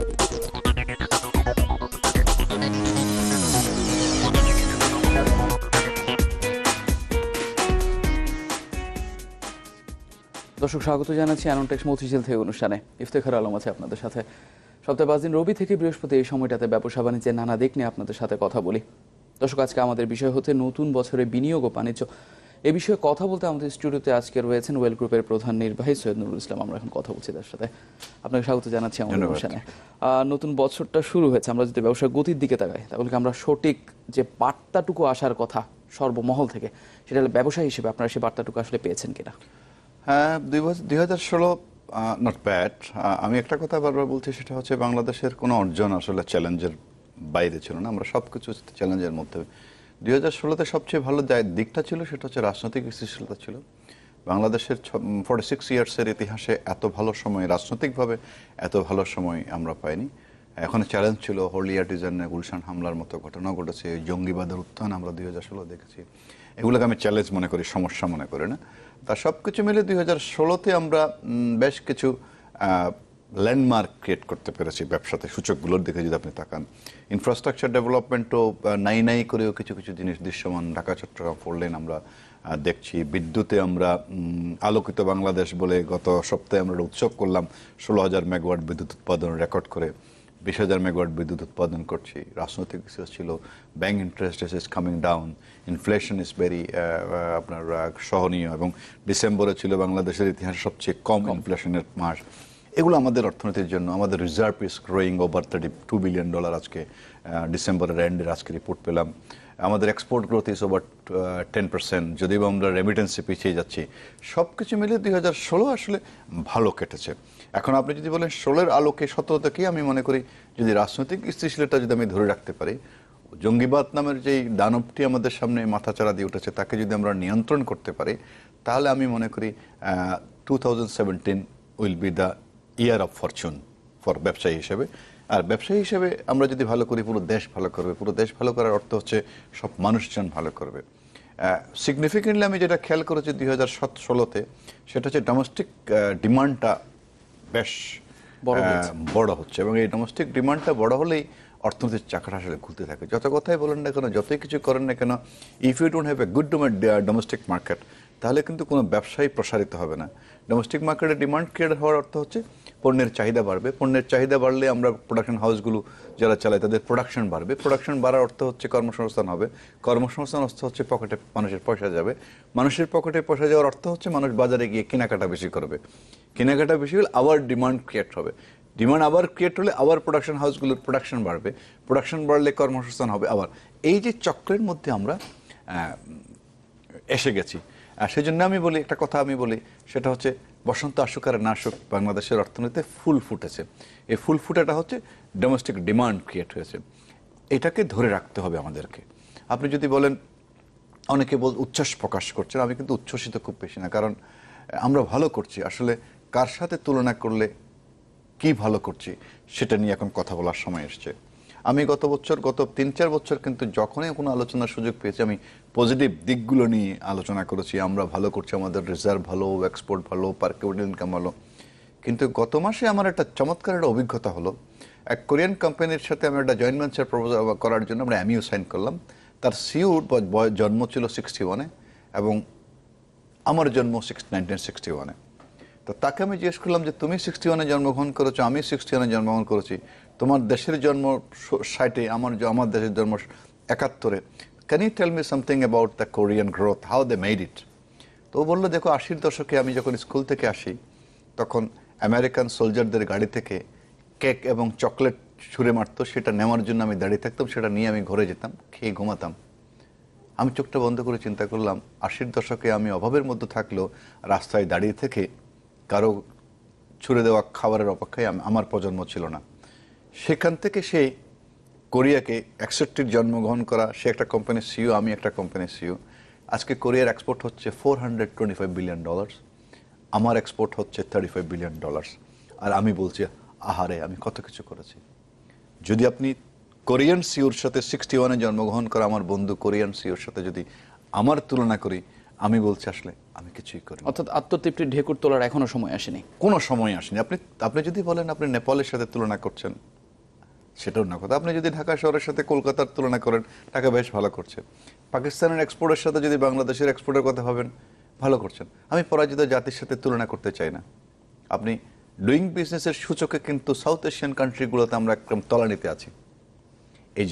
দর্শক স্বাগত জানাচ্ছি অ্যানোনটেক্স মতিঝিল থেকে অনুষ্ঠানে। ইফতেখার আলম আছে আপনাদের সাথে। সপ্তাহে 5 দিন রবি থেকে বৃহস্পতি এই সময়টাতে ব্যবসা বাণিজ্যের নানা দিক নিয়ে আপনাদের সাথে কথা বলি। দর্শক, আজকে আমাদের বিষয় হচ্ছে নতুন বছরে বিনিয়োগ ও বাণিজ্য। এই বিষয়ে কথা বলতে আমাদের স্টুডিওতে আজকে রয়েছেন ওয়েল গ্রুপের প্রধান নির্বাহী সৈয়দ নুরুল ইসলাম। আমরা এখন কথা বলছি তার সাথে। আপনাকে স্বাগত জানাচ্ছি আমাদের অনুষ্ঠানে। নতুন বছরটা শুরু হয়েছে, আমরা যদি ব্যবসার গতির দিকে তাকাই তাহলে আমরা সঠিক যে বার্তাটুকু আসার কথা সর্বমহল থেকে, সেটা হলে ব্যবসায়ী হিসেবে আপনারা সেই বার্তাটুকু আসলে পেয়েছেন কিনা? হ্যাঁ, 2016 নট ব্যাড। আমি একটা কথা বারবার বলছি, সেটা হচ্ছে বাংলাদেশের কোনো অর্জন আসলে চ্যালেঞ্জের বাইরে ছিল না। আমরা সব কিছু চ্যালেঞ্জের মধ্যে। 2016-তে সবচেয়ে ভালো দিকটা ছিল সেটা হচ্ছে রাজনৈতিক স্থিতিশীলতা ছিল। বাংলাদেশের 46 ইয়ার্সের ইতিহাসে এত ভালো সময়, রাজনৈতিকভাবে এত ভালো সময় আমরা পাইনি। এখন চ্যালেঞ্জ ছিল হলিয়া ডিজাইনে গুলশান হামলার মতো ঘটনা ঘটেছে, জঙ্গিবাদের উত্থান আমরা 2016 দেখেছি। এগুলোকে আমি চ্যালেঞ্জ মনে করি, সমস্যা মনে করি না। তা সব কিছু মিলে 2016-তে আমরা বেশ কিছু ল্যান্ডমার্ক ক্রিয়েট করতে পেরেছি ব্যবসাতে। সূচকগুলোর দিকে যদি আপনি তাকান, ইনফ্রাস্ট্রাকচার ডেভেলপমেন্টও নাই করেও কিছু কিছু জিনিস দৃশ্যমান। ঢাকা চট্টগ্রাম 4 লেন আমরা দেখছি। বিদ্যুতে আমরা আলোকিত বাংলাদেশ বলে গত সপ্তাহে আমরা উৎসব করলাম, 16,000 মেগাওয়াট বিদ্যুৎ উৎপাদন রেকর্ড করে 20,000 মেগাওয়াট বিদ্যুৎ উৎপাদন করছি। রাজনৈতিক বিশেষ ছিল, bank interest is coming down, inflation is very আপনার সহনীয়, এবং ডিসেম্বরে ছিল বাংলাদেশের ইতিহাসে সবচেয়ে কম ইনফ্লেশনের মাস। এগুলো আমাদের অর্থনীতির জন্য, আমাদের reserve is growing over $32 billion আজকে ডিসেম্বরের এন্ডের আজকে রিপোর্ট পেলাম। আমাদের এক্সপোর্ট গ্রোথ ইজ ওভার 10%, যদিও আমরা রেমিটেন্সে পিছিয়ে যাচ্ছি। সব কিছু মিলে 2016 আসলে ভালো কেটেছে। এখন আপনি যদি বলেন 16-এর আলোকে 17 থেকে, আমি মনে করি যদি রাজনৈতিক স্থিতিশীলতা যদি আমি ধরে রাখতে পারি, জঙ্গিবাদ নামের যেই দানবটি আমাদের সামনে মাথাচাড়া দিয়ে উঠেছে তাকে যদি আমরা নিয়ন্ত্রণ করতে পারি, তাহলে আমি মনে করি 2017 will be the year of Fortune for ব্যবসায়ী হিসেবে। আর ব্যবসায়ী হিসেবে আমরা যদি ভালো করি, পুরো দেশ ভালো করবে। পুরো দেশ ভালো করার অর্থ হচ্ছে সব মানুষজন ভালো করবে। সিগনিফিকেন্টলি আমি যেটা খেয়াল করেছি 2016-তে, সেটা হচ্ছে ডোমেস্টিক ডিমান্ডটা বেশ বড় হচ্ছে, এবং এই ডোমেস্টিক ডিমান্ডটা বড় হলেই অর্থনীতির চাকাটা আসলে ঘুরতে থাকে। যত কথাই বলেন না কেন, যতই কিছু করেন না কেন, if you don't have a good domestic market, তাহলে কিন্তু কোনো ব্যবসায়ী প্রসারিত হবে না। ডোমেস্টিক মার্কেটে ডিমান্ড ক্রিয়েট হওয়ার অর্থ হচ্ছে পণ্যের চাহিদা বাড়বে। পণ্যের চাহিদা বাড়লে আমরা প্রোডাকশন হাউসগুলো যারা চালায় তাদের প্রোডাকশন বাড়বে। প্রোডাকশন বাড়ার অর্থ হচ্ছে কর্মসংস্থান হবে। কর্মসংস্থান অর্থ হচ্ছে পকেটে মানুষের পয়সা যাবে। মানুষের পকেটে পয়সা যাওয়ার অর্থ হচ্ছে মানুষ বাজারে গিয়ে কেনাকাটা বেশি করবে। কেনাকাটা বেশি হলে আবার ডিমান্ড ক্রিয়েট হবে। ডিমান্ড আবার ক্রিয়েট হলে আবার প্রোডাকশন হাউসগুলোর প্রোডাকশন বাড়বে। প্রোডাকশন বাড়লে কর্মসংস্থান হবে। আবার এই যে চক্রের মধ্যে আমরা এসে গেছি। সেই জন্য আমি বলি, একটা কথা আমি বলি, সেটা হচ্ছে বসন্ত আসুক আর না আসুক, বাংলাদেশের অর্থনীতিতে ফুল ফুটেছে। এই ফুল ফুটাটা হচ্ছে ডোমেস্টিক ডিমান্ড ক্রিয়েট হয়েছে। এটাকে ধরে রাখতে হবে আমাদেরকে। আপনি যদি বলেন, অনেকে উচ্ছ্বাস প্রকাশ করছেন, আমি কিন্তু উচ্ছ্বসিত খুব বেশি না, কারণ আমরা ভালো করছি। আসলে কার সাথে তুলনা করলে কি ভালো করছি সেটা নিয়ে এখন কথা বলার সময় এসছে। আমি গত 3-4 বছর কিন্তু যখনই কোনো আলোচনার সুযোগ পেয়েছি, আমি পজিটিভ দিকগুলো নিয়ে আলোচনা করেছি। আমরা ভালো করছি, আমাদের রিজার্ভ ভালো, এক্সপোর্ট ভালো, পার ক্যাপিটাল ইনকাম ভালো। কিন্তু গত মাসে আমার একটা চমৎকার একটা অভিজ্ঞতা হলো। এক কোরিয়ান কোম্পানির সাথে আমি একটা জয়েন্ট ভেঞ্চার প্রপোজাল করার জন্য আমরা এমইউ সাইন করলাম। তার সিইওর জন্ম ছিল 61-এ এবং আমার জন্ম 1961-এ। তো তাকে আমি জিজ্ঞেস করলাম যে, তুমি 61-এ জন্মগ্রহণ করেছো, আমি 61-এ জন্মগ্রহণ করেছি, তোমার দেশের জন্ম 60-এ, আমার দেশের জন্ম 71-এ। Can you tell me something about the Korean growth, how they made it? তো ও বললো, দেখো 80-র দশকে আমি যখন স্কুল থেকে আসি, তখন আমেরিকান সোলজারদের গাড়ি থেকে কেক এবং চকলেট ছুঁড়ে মারতো, সেটা নেওয়ার জন্য আমি দাঁড়িয়ে থাকতাম, সেটা নিয়ে আমি ঘরে যেতাম, খেয়ে ঘুমাতাম। আমি চোখটা বন্ধ করে চিন্তা করলাম, 80-র দশকে আমি অভাবের মধ্যে থাকলেও রাস্তায় দাঁড়িয়ে থেকে কারো ছুঁড়ে দেওয়া খাবারের অপেক্ষায় আমার প্রজন্ম ছিল না। সেখান থেকে সে কোরিয়াকে 61-র জন্মগ্রহণ করা, সে একটা কোম্পানির সিইও, আমি একটা কোম্পানির সিইও। আজকে কোরিয়ার এক্সপোর্ট হচ্ছে $425 বিলিয়ন, আমার এক্সপোর্ট হচ্ছে $35 বিলিয়ন। আর আমি বলছি, আহারে আমি কত কিছু করেছি। যদি আপনি কোরিয়ান সিইওর সাথে 61-এ জন্মগ্রহণ করা আমার বন্ধু কোরিয়ান সিইওর সাথে যদি আমার তুলনা করি, আমি বলছি আসলে আমি কিছুই করি। অর্থাৎ আত্মতৃপ্তির ঢেকুর তোলার এখনো সময় আসেনি, কোনো সময় আসেনি। আপনি যদি বলেন আপনি নেপালের সাথে তুলনা করছেন, সেটা অন্য কথা। আপনি যদি ঢাকা শহরের সাথে কলকাতার তুলনা করেন, ঢাকা বেশ ভালো করছে। পাকিস্তানের এক্সপোর্টের সাথে যদি বাংলাদেশের এক্সপোর্টের কথা ভাবেন, ভালো করছেন। আমি পরাজিত জাতির সাথে তুলনা করতে চাই না। আপনি ডুইং বিজনেসের সূচকে কিন্তু সাউথ এশিয়ান কান্ট্রিগুলোতে আমরা একদম তলানিতে আছি। এই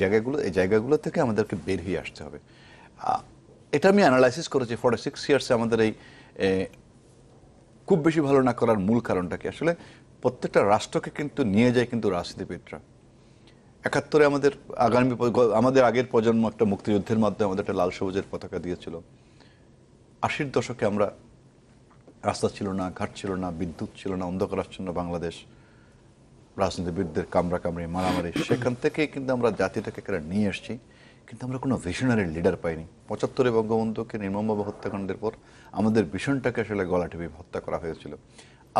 জায়গাগুলো থেকে আমাদেরকে বের হয়ে আসতে হবে। এটা আমি অ্যানালাইসিস করেছি 46 ইয়ার্সে আমাদের এই খুব বেশি ভালো না করার মূল কারণটা কি। আসলে প্রত্যেকটা রাষ্ট্রকে কিন্তু নিয়ে যায় কিন্তু রাজনীতিবিদরা। 71-এ আমাদের আগের প্রজন্ম একটা মুক্তিযুদ্ধের মাধ্যমে আমাদের একটা লাল সবুজের পতাকা দিয়েছিল। 80-র দশকে আমরা রাস্তা ছিল না, ঘাট ছিল না, বিদ্যুৎ ছিল না, অন্ধকারাচ্ছন্ন বাংলাদেশ, রাজনীতিবিদদের কামড়াকামড়ি, মারামারি, সেখান থেকে কিন্তু আমরা জাতিটাকে নিয়ে এসেছি। কিন্তু আমরা কোনো ভিশনারি লিডার পাইনি। 75-এ বঙ্গবন্ধুকে নির্মমভাবে হত্যাকাণ্ডের পর আমাদের ভিশনটাকে আসলে গলা টিপে হত্যা করা হয়েছিল।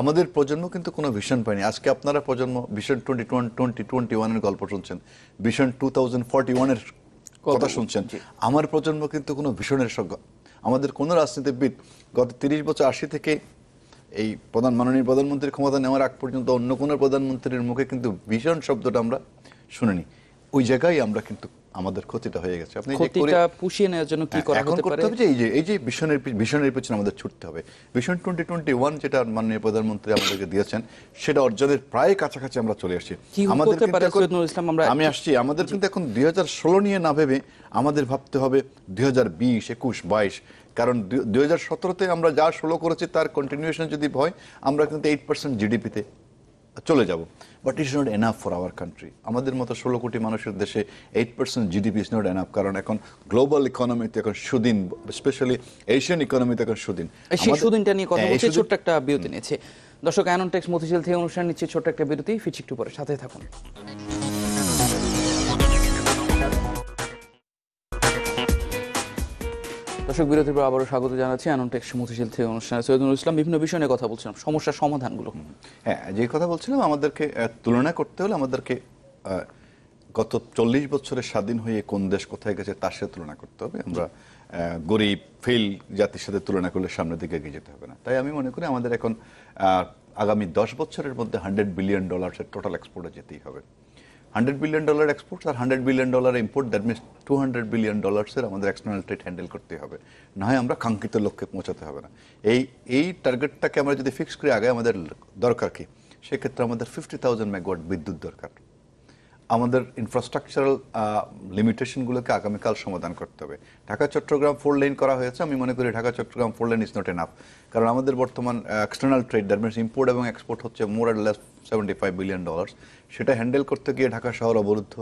আমাদের প্রজন্ম কিন্তু কোনো ভিশন পায়নি। আজকে আপনারা প্রজন্ম ভিশন 2021-এর গল্প শুনছেন, ভিশন 2041-এর কথা শুনছেন। আমার প্রজন্ম কিন্তু কোনো ভিশনের আমাদের কোনো রাজনীতিবিদ গত 30 বছর 80 থেকে এই মাননীয় প্রধানমন্ত্রীর ক্ষমতা নেওয়ার আগ পর্যন্ত অন্য কোনো প্রধানমন্ত্রীর মুখে কিন্তু ভীষণ শব্দটা আমরা শুনিনি। ওই জায়গায় আমরা কিন্তু আমাদের ক্ষতিটা হয়ে গেছে। আপনি ক্ষতিটা পুষিয়ে নেওয়ার জন্য কি করা হতে পারে? এই যে ভিশনের পিছনে আমাদের ছুটতে হবে। ভিশন 2021 যেটা মাননীয় প্রধানমন্ত্রী আমাদেরকে দিয়েছেন, সেটা অর্জনের প্রায় কাছাকাছি আমরা চলে আসছি। আমি আসছি। আমাদের কিন্তু এখন 2016 নিয়ে না ভেবে আমাদের ভাবতে হবে 2020, 21, 22। কারণ 2017-তে আমরা যা 16 করেছি তার কন্টিনিউশন যদি হয়, আমরা কিন্তু 8% জিডিপিতে চলে যাব। But it's not enough for our country. আমাদের মতো 16 কোটি মানুষের দেশে 8% জিডিপি ইজ নট এনাফ। কারণ এখন গ্লোবাল ইকোনমিতে এখন সুদিন, স্পেশালি এশিয়ান ইকোনমিতে এখন সুদিন। সেই সুদিনটা নিয়ে কথা বলছি, ছোট্ট একটা বিরতি নিয়েছে। দর্শক, অ্যাননটেক্স মতিঝিল থেকে অনুষ্ঠান নিচ্ছে, ছোট্ট একটা বিরতি, ফিরছি একটু পরে, সাথে থাকুন। দর্শক, বিরতির পর আবারও স্বাগত জানাচ্ছি অ্যাননটেক্স মতিঝিল থেকে অনুষ্ঠানে। সৈয়দুল ইসলাম, বিভিন্ন বিষয় নিয়ে কথা বলছিলাম, সমস্যার সমাধানগুলো। হ্যাঁ, যে কথা বলছিলাম, আমাদেরকে তুলনা করতে হলে আমাদেরকে গত 40 বছরের স্বাধীন হয়ে কোন দেশ কোথায় গেছে তার সাথে তুলনা করতে হবে। আমরা গরিব ফেল জাতির সাথে তুলনা করলে সামনের দিকে এগিয়ে যেতে হবে না। তাই আমি মনে করি আমাদের এখন আগামী 10 বছরের মধ্যে $100 বিলিয়ন টোটাল এক্সপোর্টে যেতেই হবে। $100 বিলিয়ন এক্সপোর্ট আর $100 billion import, that means $200 billion আমাদের এক্সটার্নাল ট্রেড হ্যান্ডেল করতে হবে। না হয় আমরা কাঙ্ক্ষিত লক্ষ্যে পৌঁছাতে হবে না। এই টার্গেটটাকে আমরা যদি ফিক্স করি, আগে আমাদের দরকার কি, সেক্ষেত্রে আমাদের 50,000 মেগাওয়াট বিদ্যুৎ দরকার। আমাদের ইনফ্রাস্ট্রাকচারাল লিমিটেশনগুলোকে আগামীকাল সমাধান করতে হবে। ঢাকা চট্টগ্রাম 4 লেন করা হয়েছে। আমি মনে করি Dhaka Chittagong 4 lane is not enough. কারণ আমাদের বর্তমান external trade, that means import এবং এক্সপোর্ট হচ্ছে মোর অর লেস $75 বিলিয়ন। সেটা হ্যান্ডেল করতে গিয়ে ঢাকা শহর অবরুদ্ধ,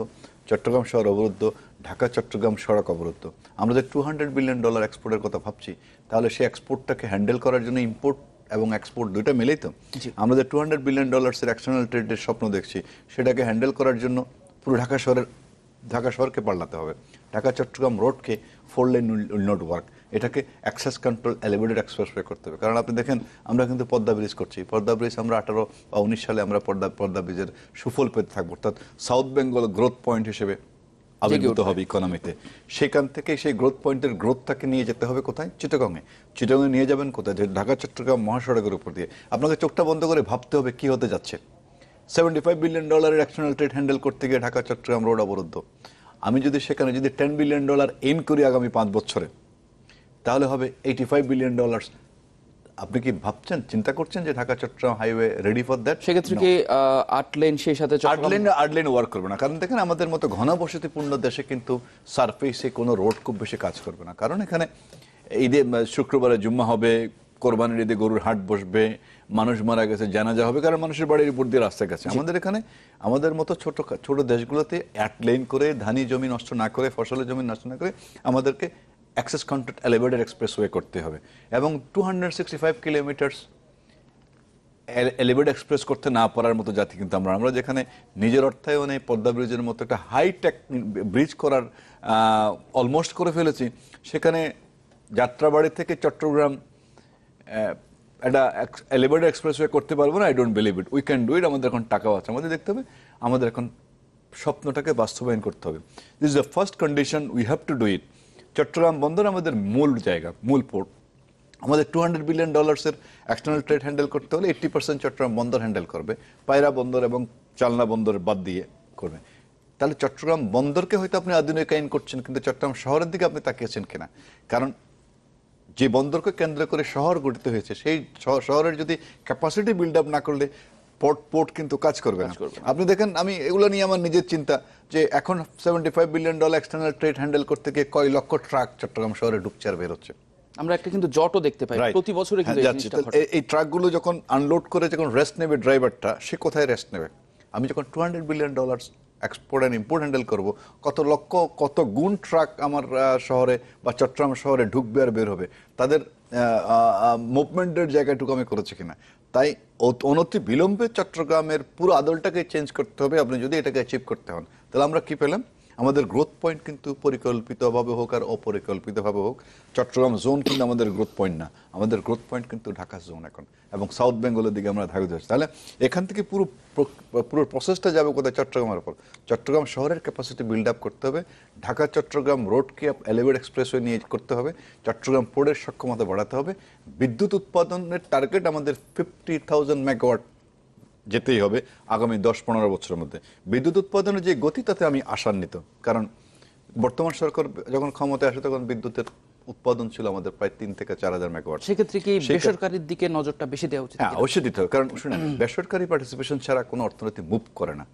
চট্টগ্রাম শহর অবরুদ্ধ, ঢাকা চট্টগ্রাম সড়ক অবরুদ্ধ। আমরা যে $200 বিলিয়ন এক্সপোর্টের কথা ভাবছি, তাহলে সেই এক্সপোর্টটাকে হ্যান্ডেল করার জন্য ইম্পোর্ট এবং এক্সপোর্ট দুইটা মিলেই তো আমরা যে $200 বিলিয়ন এক্সটার্নাল ট্রেডের স্বপ্ন দেখছি, সেটাকে হ্যান্ডেল করার জন্য পুরো ঢাকা শহরকে পাল্টাতে হবে। ঢাকা চট্টগ্রাম রোডকে 4 লেন উইল নট ওয়ার্ক। এটাকে অ্যাক্সেস কন্ট্রোল এলিভেটেড এক্সপ্রেসওয়ে করতে হবে। কারণ আপনি দেখেন, আমরা কিন্তু পদ্মা ব্রিজ করছি। পদ্মা ব্রিজ আমরা 18 বা 19 সালে আমরা পদ্মা ব্রিজের সুফল পেতে থাকবো। অর্থাৎ সাউথ বেঙ্গল গ্রোথ পয়েন্ট হিসেবে আবির্ভূত হবে ইকোনমিতে। সেখান থেকে সেই গ্রোথ পয়েন্টের গ্রোথটাকে নিয়ে যেতে হবে কোথায়? চিটাগংয়ে। চিটাগংয়ে নিয়ে যাবেন কোথায়? যে ঢাকা চট্টগ্রাম মহাসড়কের উপর দিয়ে। আপনাকে চোখটা বন্ধ করে ভাবতে হবে কি হতে যাচ্ছে। $75 বিলিয়ন এক্সটার্নাল ট্রেড হ্যান্ডেল করতে গিয়ে ঢাকা চট্টগ্রাম রোড অবরুদ্ধ। আমি যদি সেখানে $10 বিলিয়ন এইম করি আগামী 5 বছরে, তাহলে হবে $85 বিলিয়ন। আপনি কি ভাবছেন, চিন্তা করছেন যে Dhaka Chittagong highway ready for that? সেক্ষেত্রে কি 8 লেন সেই সাথে 8 লেন ওয়ার্ক করবে না। কারণ দেখেন, আমাদের মতো ঘনবসতিপূর্ণ দেশে কিন্তু সারফেসে কোনো রোড খুব বেশি কাজ করবে না। কারণ এখানে ঈদে শুক্রবারে জুম্মা হবে, কোরবানির ঈদে গরুর হাট বসবে, মানুষ মারা গেছে, জানাজা হবে, কারণ মানুষের বাড়ির উপর দিয়ে রাস্তা গেছে। আমাদের এখানে, আমাদের মতো ছোট দেশগুলোতে 8 লেন করে, ধানি জমি নষ্ট না করে, ফসলের জমি নষ্ট না করে, আমাদেরকে অ্যাক্সেস কন্ট্রোল এলিভেটেড এক্সপ্রেসওয়ে করতে হবে। এবং 265 কিলোমিটার এলিভেটেড এক্সপ্রেস করতে না পারার মতো জাতি কিন্তু আমরা যেখানে নিজের অর্থায়নে পদ্মা ব্রিজের মতো একটা হাইটেক ব্রিজ করার অলমোস্ট করে ফেলেছি, সেখানে যাত্রাবাড়ি থেকে চট্টগ্রাম একটা এলিভেটেড এক্সপ্রেসওয়ে করতে পারবো না। I don't believe it. We can do it. আমাদের এখন টাকাও আছে। আমাদের দেখতে হবে, আমাদের এখন স্বপ্নটাকে বাস্তবায়ন করতে হবে। This is the first condition, we have to do it. Chittagong বন্দর আমাদের মূল জায়গা, মূল পোর্ট। আমাদের $200 বিলিয়ন এক্সটার্নাল ট্রেড হ্যান্ডেল করতে হলে 80% চট্টগ্রাম বন্দর হ্যান্ডেল করবে। পায়রা বন্দর এবং চালনা বন্দর বাদ দিয়ে করবে। তাহলে চট্টগ্রাম বন্দরকে হয়তো আপনি আধুনিকায়ন করছেন, কিন্তু চট্টগ্রাম শহরের দিকে আপনি তাকিয়েছেন কিনা? কারণ যে বন্দরকে কেন্দ্র করে শহর গঠিত হয়েছে, সেই শহরের যদি ক্যাপাসিটি বিল্ড আপ না করলে পোর্ট কিন্তু কাজ করবে না। আপনি দেখেন, আমি এগুলো নিয়ে আমার নিজের চিন্তা যে এখন $75 বিলিয়ন এক্সটার্নাল ট্রেড হ্যান্ডেল করতে গিয়ে কয় লক্ষ ট্রাক চট্টগ্রাম শহরে ঢুকছে আর বেরোচ্ছে। আমরা একটা কিন্তু জটও দেখতে পাই প্রতি বছরে কিন্তু এই জিনিসটা ঘটে। এই ট্রাকগুলো যখন আনলোড করে যখন রেস্ট নেবে ড্রাইভারটা, সে কোথায় রেস্ট নেবে? আমি যখন $200 billion export and import handle করব, কত লক্ষ কত গুণ ট্রাক আমার শহরে বা চট্টগ্রাম শহরে ঢুকবে আর বের হবে, তাদের মুভমেন্টের জায়গাটুকু আমি করেছি কিনা। তাই অনতি বিলম্বে চট্টগ্রামের পুরো আদলটাকে চেঞ্জ করতে হবে আপনি যদি এটাকে অ্যাচিভ করতে হন। তাহলে আমরা কি পেলাম? আমাদের গ্রোথ পয়েন্ট কিন্তু পরিকল্পিতভাবে হোক আর অপরিকল্পিতভাবে হোক, চট্টগ্রাম জোন কিন্তু আমাদের গ্রোথ পয়েন্ট না, আমাদের গ্রোথ পয়েন্ট কিন্তু ঢাকা জোন এখন, এবং সাউথ বেঙ্গলের দিকে আমরা ধাবিত হচ্ছি। তাহলে এখান থেকে পুরো প্রসেসটা যাবে কোথায়? চট্টগ্রামের উপর। চট্টগ্রাম শহরের ক্যাপাসিটি বিল্ড আপ করতে হবে, ঢাকা চট্টগ্রাম রোডকে এলিভেটেড এক্সপ্রেসওয়ে নিয়ে করতে হবে, চট্টগ্রাম পোর্টের সক্ষমতা বাড়াতে হবে, বিদ্যুৎ উৎপাদনের টার্গেট আমাদের 50,000 মেগাওয়াট যেতেই হবে আগামী 10-15 বছরের মধ্যে। বিদ্যুৎ উৎপাদনের যে গতি, তাতে আমি আশান্বিত, কারণ বর্তমান সরকার যখন ক্ষমতায় আসে তখন বিদ্যুতের উৎপাদন ছিল আমাদের প্রায় 3 থেকে 4,000 মেগাওয়াট। সেক্ষেত্রে কি বেসরকারির দিকে নজরটা বেশি দেওয়া উচিত? হ্যাঁ, অবশ্যই দিতে হবে, কারণ শুনেন, বেসরকারি পার্টিসিপেশন ছাড়া কোনো অর্থনীতি মুভ করে না,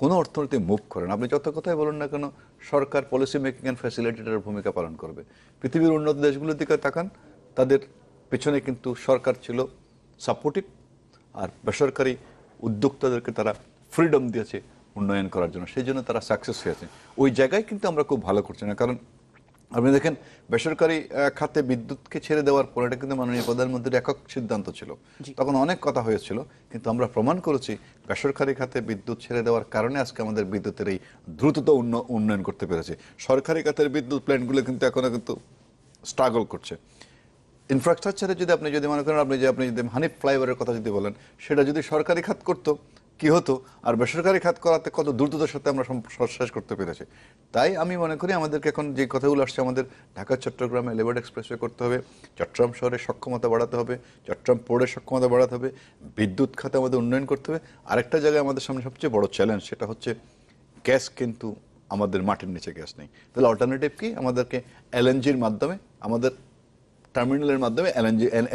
কোনো অর্থনীতি মুভ করে না। আপনি যত কথাই বলুন না কেন, সরকার পলিসি মেকিং অ্যান্ড ফ্যাসিলিটেটরের ভূমিকা পালন করবে। পৃথিবীর উন্নত দেশগুলোর দিকে তাকান, তাদের পেছনে কিন্তু সরকার ছিল সাপোর্টিভ, আর বেসরকারি উদ্যোক্তাদেরকে তারা ফ্রিডম দিয়েছে উন্নয়ন করার জন্য, সেই জন্য তারা সাকসেস হয়েছে। ওই জায়গায় কিন্তু আমরা খুব ভালো করছি না। কারণ আপনি দেখেন, বেসরকারি খাতে বিদ্যুৎকে ছেড়ে দেওয়ার পর, এটা কিন্তু মাননীয় প্রধানমন্ত্রীর একক সিদ্ধান্ত ছিল, তখন অনেক কথা হয়েছিল, কিন্তু আমরা প্রমাণ করেছি বেসরকারি খাতে বিদ্যুৎ ছেড়ে দেওয়ার কারণে আজকে আমাদের বিদ্যুতের এই দ্রুততা উন্নয়ন করতে পেরেছে। সরকারি খাতের বিদ্যুৎ প্ল্যান্টগুলো কিন্তু এখনো কিন্তু স্ট্রাগল করছে। ইনফ্রাস্ট্রাকচারে যদি মনে করেন, আপনি যদি হানিফ ফ্লাইওভারের কথা যদি বলেন, সেটা যদি সরকারি খাত করতো কি হতো, আর বেসরকারি খাত করাতে কত দ্রুততার সাথে আমরা শেষ করতে পেরেছি। তাই আমি মনে করি আমাদেরকে এখন যে কথাগুলো আসছে, আমাদের ঢাকা চট্টগ্রামে এলিভেটেড এক্সপ্রেসওয়ে করতে হবে, চট্টগ্রাম শহরের সক্ষমতা বাড়াতে হবে, চট্টগ্রাম পোর্টের সক্ষমতা বাড়াতে হবে, বিদ্যুৎ খাতে আমাদের উন্নয়ন করতে হবে। আরেকটা জায়গায় আমাদের সামনে সবচেয়ে বড় চ্যালেঞ্জ, সেটা হচ্ছে গ্যাস, কিন্তু আমাদের মাটির নিচে গ্যাস নেই। তাহলে অল্টারনেটিভ কি? আমাদেরকে এলএনজির মাধ্যমে, আমাদের টার্মিনালের মাধ্যমে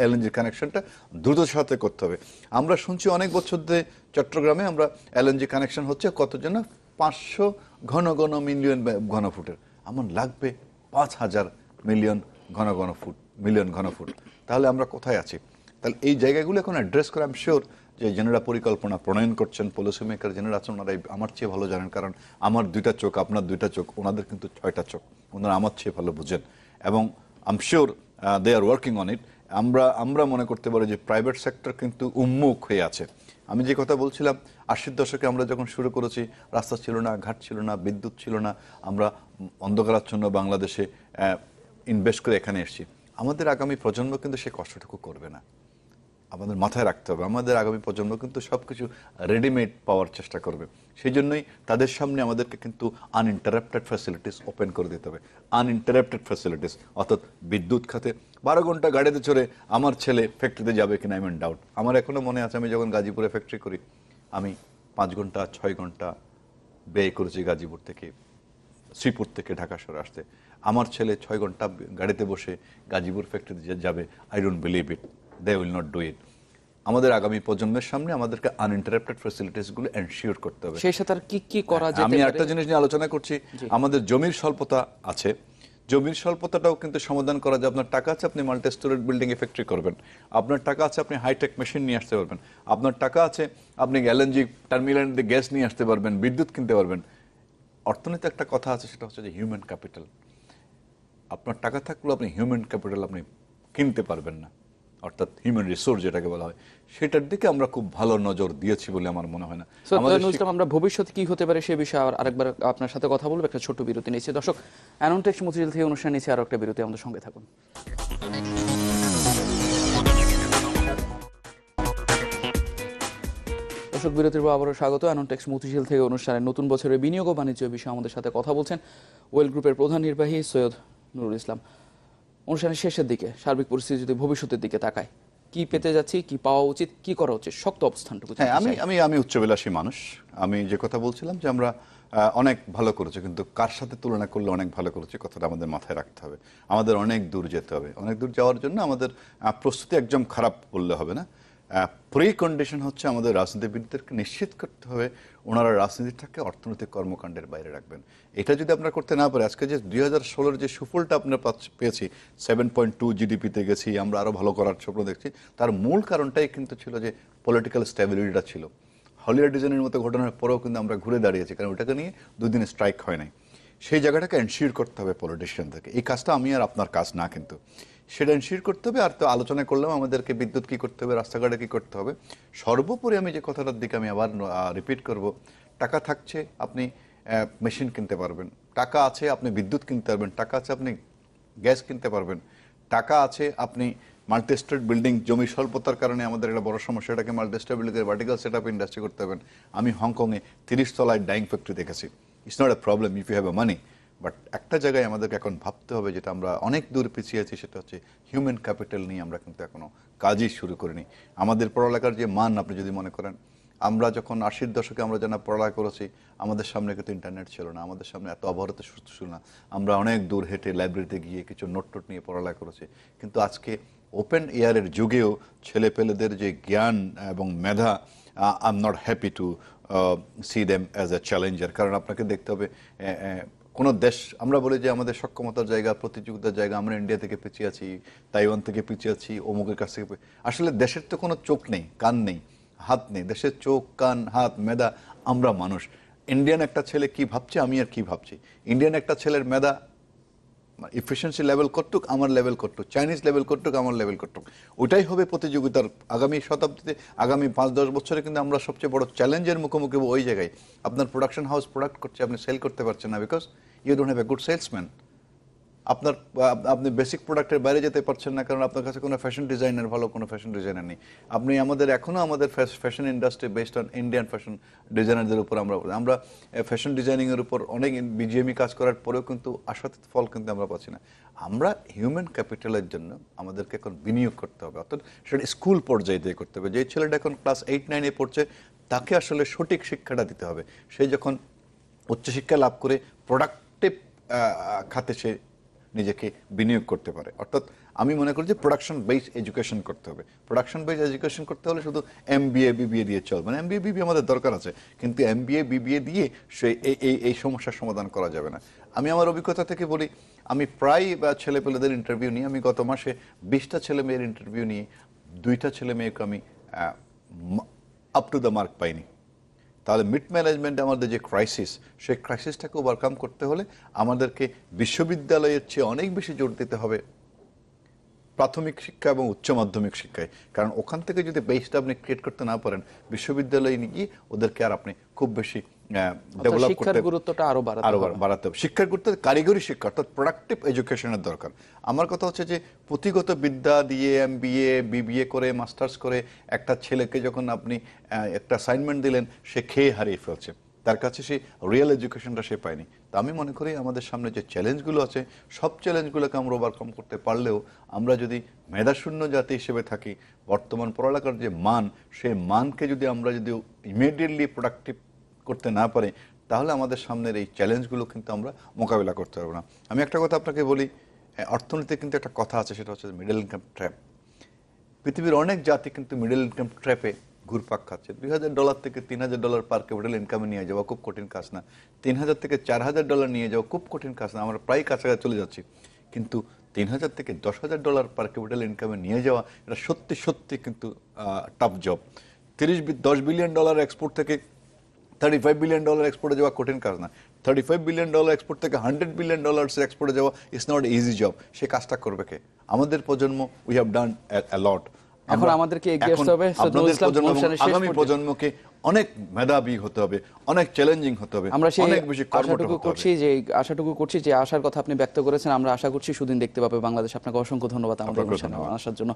এলএনজির কানেকশনটা দ্রুত সাথে করতে হবে। আমরা শুনছি অনেক বছর ধরে চট্টগ্রামে আমরা এলএনজি কানেকশন হচ্ছে কত জন্য? 500 ঘন ঘন মিলিয়ন ঘনফুটের। আমার লাগবে 5,000 মিলিয়ন ঘন ফুট। তাহলে আমরা কোথায় আছি? তাহলে এই জায়গাগুলো এখন অ্যাড্রেস করে, আমি শিওর যে যারা পরিকল্পনা প্রণয়ন করছেন, পলিসি মেকার যারা আছেন, ওনারা আমার চেয়ে ভালো জানেন। কারণ আমার 2টা চোখ, আপনার 2টা চোখ, ওনাদের কিন্তু 6টা চোখ, ওনারা আমার চেয়ে ভালো বুঝেন, এবং I am sure they are working on it. আমরা মনে করতে পারি যে প্রাইভেট সেক্টর কিন্তু উন্মুখ হয়ে আছে। আমি যে কথা বলছিলাম, 80-র দশকে আমরা যখন শুরু করেছি, রাস্তা ছিল না, ঘাট ছিল না, বিদ্যুৎ ছিল না, আমরা অন্ধকারাচ্ছন্ন বাংলাদেশে ইনভেস্ট করে এখানে এসেছি। আমাদের আগামী প্রজন্ম কিন্তু সে কষ্টটুকু করবে না, আমাদের মাথায় রাখতে হবে। আমাদের আগামী প্রজন্ম কিন্তু সবকিছু রেডিমেড পাওয়ার চেষ্টা করবে। সেই জন্যই তাদের সামনে আমাদেরকে কিন্তু আনইন্টারাপ্টেড ফ্যাসিলিটিস ওপেন করে দিতে হবে। আনইন্টারাপ্টেড ফ্যাসিলিটিস, অর্থাৎ বিদ্যুৎ খাতে 12 ঘন্টা গাড়িতে চড়ে আমার ছেলে ফ্যাক্টরিতে যাবে কিনা, আই এম ইন ডাউট। আমার এখনো মনে আছে, আমি যখন গাজীপুরে ফ্যাক্টরি করি, আমি 5 ঘন্টা 6 ঘন্টা ব্যয় করেছি গাজীপুর থেকে, শ্রীপুর থেকে ঢাকা শহরে আসতে। আমার ছেলে 6 ঘন্টা গাড়িতে বসে গাজীপুর ফ্যাক্টরিতে যাবে, I don't believe it, they will not do it. আমাদের আগামী প্রজন্মের সামনে আমাদেরকে আনইন্টারাপ্টেড ফ্যাসিলিটিসগুলো এনশিওর করতে হবে। সেই সাথে আর কি করা যেতে পারে? আমি একটা জিনিস নিয়ে আলোচনা করছি, আমাদের জমির স্বল্পতা আছে। জমির স্বল্পতাটাও কিন্তু সমাধান করা যায়। আপনার টাকা আছে, আপনি মাল্টি স্টোরেজ বিল্ডিং এ ফ্যাক্টরি করবেন। আপনার টাকা আছে, আপনি হাইটেক মেশিন নিয়ে আসতে পারবেন। আপনার টাকা আছে, আপনি এলএনজি টার্মিনালে গ্যাস নিয়ে আসতে পারবেন, বিদ্যুৎ কিনতে পারবেন। অর্থনীতি একটা কথা আছে, সেটা হচ্ছে যে হিউম্যান ক্যাপিটাল। আপনার টাকা থাকলেও আপনি হিউম্যান ক্যাপিটাল আপনি কিনতে পারবেন না, অর্থাৎ হিউম্যান রিসোর্স যেটাকে বলা হয়, সেটার দিকে আমরা খুব ভালো নজর দিয়েছি বলে আমার মনে হয় না। আমরা ভবিষ্যতে কি হতে পারে সে বিষয়ে আরেকবার আপনার সাথে কথা বলবো। একটা ছোট্ট বিরতি নিচ্ছি। দর্শক, অ্যানোনটেক্স মতিঝিল থেকে অনুষ্ঠান নিচ্ছে আরো একটা বিরতি, আমাদের সঙ্গে থাকুন। দর্শক, বিরতির পর আবারও স্বাগত। অ্যানোনটেক্স মতিঝিল থেকে অনুষ্ঠানের নতুন বছরের বিনিয়োগ ও বাণিজ্য বিষয়ে আমাদের সাথে কথা বলছেন ওয়েল গ্রুপের প্রধান নির্বাহী সৈয়দ নুরুল ইসলাম। অনুষ্ঠানের শেষের দিকে সার্বিক পরিস্থিতি যদি ভবিষ্যতের দিকে তাকায়, কি পেতে যাচ্ছি, কি পাওয়া উচিত, কি করা উচিত, শক্ত অবস্থানটুকু হ্যাঁ, জানতে আমি চাই। আমি আমি উচ্চবিলাসী মানুষ। আমি যে কথা বলছিলাম যে আমরা অনেক ভালো করেছি, কিন্তু কার সাথে তুলনা করলে অনেক ভালো করেছি কথাটা আমাদের মাথায় রাখতে হবে। আমাদের অনেক দূর যেতে হবে। অনেক দূর যাওয়ার জন্য আমাদের প্রস্তুতি একদম খারাপ বললে হবে না। প্রি কন্ডিশন হচ্ছে আমাদের রাজনীতিবিদদেরকে নিশ্চিত করতে হবে ওনারা রাজনীতিটাকে অর্থনৈতিক কর্মকাণ্ডের বাইরে রাখবেন। এটা যদি আপনারা করতে না পারে, আজকে যে 2016 যে সুফলটা আপনারা পেয়েছি, 7.2 জিডিপিতে গেছি, আমরা আরো ভালো করার স্বপ্ন দেখছি, তার মূল কারণটাই কিন্তু ছিল যে পলিটিক্যাল স্ট্যাবিলিটিটা ছিল। হলিউড ডিজাইনের মতো ঘটনার পরেও কিন্তু আমরা ঘুরে দাঁড়িয়েছি, কারণ ওটাকে নিয়ে দুদিনে স্ট্রাইক হয় নাই। সেই জায়গাটাকে এনশিওর করতে হবে পলিটিশিয়ানদেরকে। এই কাজটা আমি আর আপনার কাজ না, কিন্তু সেটা এনশিওর করতে হবে। আর তো আলোচনা করলাম আমাদেরকে বিদ্যুৎ কি করতে হবে, রাস্তাঘাটে কি করতে হবে। সর্বোপরি আমি যে কথাটার দিকে আমি আবার রিপিট করব, টাকা থাকছে আপনি মেশিন কিনতে পারবেন, টাকা আছে আপনি বিদ্যুৎ কিনতে পারবেন, টাকা আছে আপনি গ্যাস কিনতে পারবেন, টাকা আছে আপনি মাল্টি স্টেট বিল্ডিং, জমি স্বল্পতার কারণে আমাদের একটা বড় সমস্যা, এটাকে multi state building vertical set up industry করতে হবেন। আমি হংকংয়ে 30 তলায় ডাইং ফ্যাক্টরি দেখেছি। It's not a problem if you have a money. But একটা জায়গায় আমাদেরকে এখন ভাবতে হবে, যেটা আমরা অনেক দূর পিছিয়ে আছি, সেটা হচ্ছে হিউম্যান ক্যাপিটাল নিয়ে আমরা কিন্তু এখনো কাজই শুরু করিনি। আমাদের পড়ালেখার যে মান, আপনি যদি মনে করেন আমরা যখন 80-র দশকে আমরা যারা পড়ালেখা করেছি, আমাদের সামনে কিন্তু ইন্টারনেট ছিল না, আমাদের সামনে এত অবহরত সুস্থ ছিল না। আমরা অনেক দূর হেঁটে লাইব্রেরিতে গিয়ে কিছু নোট টোট নিয়ে পড়ালেখা করেছি। কিন্তু আজকে ওপেন এয়ারের যুগেও ছেলেপেলেদের যে জ্ঞান এবং মেধা, I am not happy to see them as a challenger. কারণ আপনাকে দেখতে হবে কোনো দেশ, আমরা বলি যে আমাদের সক্ষমতার জায়গা, প্রতিযোগিতার জায়গা, আমরা ইন্ডিয়া থেকে পিছিয়ে আছি, তাইওয়ান থেকে পিছিয়ে আছি, অমুকের কাছ থেকে। আসলে দেশের তো কোনো চোখ নেই, কান নেই, হাত নেই। দেশের চোখ, কান, হাত, মেধা আমরা মানুষ। ইন্ডিয়ান একটা ছেলে কি ভাবছে, আমি আর কি ভাবছি। ইন্ডিয়ান একটা ছেলের মেধা এফিসিয়েন্সি লেভেল কতটুক, আমার লেভেল কতটুক, চাইনিজ লেভেল কতটুক, আমার লেভেল কতটুক। ওটাই হবে প্রতিযোগিতার আগামী শতাব্দীতে, আগামী 5-10 বছরে কিন্তু আমরা সবচেয়ে বড় চ্যালেঞ্জের মুখোমুখি ওই জায়গায়। আপনার প্রোডাকশন হাউস প্রোডাক্ট করছে, আপনি সেল করতে পারছেন না, because you don't have a good salesman. আপনি বেসিক প্রোডাক্টের বাইরে যেতে পারছেন না, কারণ আপনার কাছে কোনো ফ্যাশন ডিজাইনার, ভালো কোনো ফ্যাশন ডিজাইনার নেই। আপনি আমাদের fashion industry based on Indian fashion ডিজাইনারদের উপর আমরা ফ্যাশন ডিজাইনিংয়ের উপর অনেক বিজিএমই কাজ করার পরেও কিন্তু আশাতীত ফল কিন্তু আমরা পাচ্ছি না। আমরা হিউম্যান ক্যাপিটালের জন্য আমাদেরকে এখন বিনিয়োগ করতে হবে, অর্থাৎ সেটা স্কুল পর্যায়ে দিয়ে করতে হবে। যে ছেলেটা এখন ক্লাস 8-9-এ পড়ছে, তাকে আসলে সঠিক শিক্ষাটা দিতে হবে। সে যখন উচ্চশিক্ষা লাভ করে প্রোডাক্টিভ খাতে সে নিজেকে বিনিয়োগ করতে পারে। অর্থাৎ আমি মনে করি যে প্রোডাকশন বেস এডুকেশন করতে হবে। প্রোডাকশন বেস এডুকেশন করতে হলে শুধু MBA BBA দিয়ে চলবে না। MBA BBA আমাদের দরকার আছে, কিন্তু MBA BBA দিয়ে সে এই সমস্যার সমাধান করা যাবে না। আমি আমার অভিজ্ঞতা থেকে বলি, আমি প্রায় ছেলেপেলেদের ইন্টারভিউ নিই। আমি গত মাসে 20টা ছেলে মেয়ের ইন্টারভিউ নিয়ে 2টা ছেলে মেয়েকে আমি আপ টু দ্য মার্ক পাইনি। তাহলে মিড ম্যানেজমেন্ট আমাদের যে ক্রাইসিস, সেই ক্রাইসিসটাকে ওভারকাম করতে হলে আমাদেরকে বিশ্ববিদ্যালয়ের চেয়ে অনেক বেশি জোর দিতে হবে প্রাথমিক শিক্ষা এবং উচ্চ মাধ্যমিক শিক্ষায়। কারণ ওখান থেকে যদি বেসটা আপনি ক্রিয়েট করতে না পারেন, বিশ্ববিদ্যালয়ে গিয়ে ওদেরকে আর আপনি খুব বেশি ডেভেলপ করতে, শিক্ষার গুরুত্বটা আরো বাড়াতে হবে। শিক্ষার গুরুত্ব কারিগরি শিক্ষা, অর্থাৎ প্রোডাক্টিভ এডুকেশনের দরকার। আমার কথা হচ্ছে যে পুঁথিগত বিদ্যা দিয়ে MBA BBA করে মাস্টার্স করে একটা ছেলেকে যখন আপনি একটা অ্যাসাইনমেন্ট দিলেন, সে খেয়ে হারিয়ে ফেলছে, তার কাছে সেই রিয়েল এডুকেশনটা সে পায়নি। তা আমি মনে করি আমাদের সামনে যে চ্যালেঞ্জগুলো আছে, সব চ্যালেঞ্জগুলোকে আমরা ওভারকাম করতে পারলেও আমরা যদি মেধাশূন্য জাতি হিসেবে থাকি, বর্তমান পড়ালেখার যে মান, সেই মানকে যদি আমরা ইমিডিয়েটলি প্রোডাক্টিভ করতে না পারি, তাহলে আমাদের সামনের এই চ্যালেঞ্জগুলো কিন্তু আমরা মোকাবিলা করতে পারবো না। আমি একটা কথা আপনাকে বলি, অর্থনীতিতে কিন্তু একটা কথা আছে, সেটা হচ্ছে মিডল ইনকাম ট্র্যাপ। পৃথিবীর অনেক জাতি কিন্তু মিডল ইনকাম ট্র্যাপে ঘুরপাক খাচ্ছে। $2,000 থেকে $3,000 পার ক্যাপিটাল ইনকামে নিয়ে যাওয়া খুব কঠিন কাজ না। $3,000 থেকে $4,000 নিয়ে যাওয়া খুব কঠিন কাজ না। আমরা প্রায় কাছাকাছি চলে যাচ্ছি। কিন্তু $3,000 থেকে $10,000 পার ক্যাপিটাল ইনকামে নিয়ে যাওয়া, এটা সত্যি সত্যি কিন্তু টাফ জব। $10 বিলিয়ন এক্সপোর্ট থেকে $35 বিলিয়ন এক্সপোর্টে যাওয়া কঠিন কাজ না। $35 বিলিয়ন এক্সপোর্ট থেকে $100 বিলিয়ন এক্সপোর্টে যাওয়া ইজ নট ইজি জব। সে কাজটা করবে কে? আমাদের প্রজন্ম, উই হ্যাভ ডান এ লট। এখন আমাদেরকে এগিয়ে আসতে হবে। আগামী প্রজন্মকে অনেক মেধাবী হতে হবে, অনেক চ্যালেঞ্জিং হতে হবে, আমরা সেই অনেক বেশি আশাটুকু করছি যে আশার কথা আপনি ব্যক্ত করেছেন। আমরা আশা করছি সুদিন দেখতে পাবে বাংলাদেশ। আপনাকে অসংখ্য ধন্যবাদ আমাদের অনুষ্ঠানে আসার জন্য।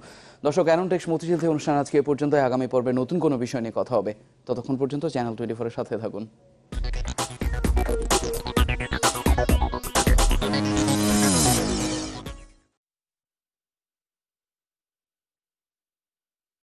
দর্শক, অ্যানোনটেক্স মতিঝিল থেকে অনুষ্ঠান আজকে এ পর্যন্ত। আগামী পর্বে নতুন কোনো বিষয় নিয়ে কথা হবে। ততক্ষণ পর্যন্ত চ্যানেল 24 এর সাথে থাকুন।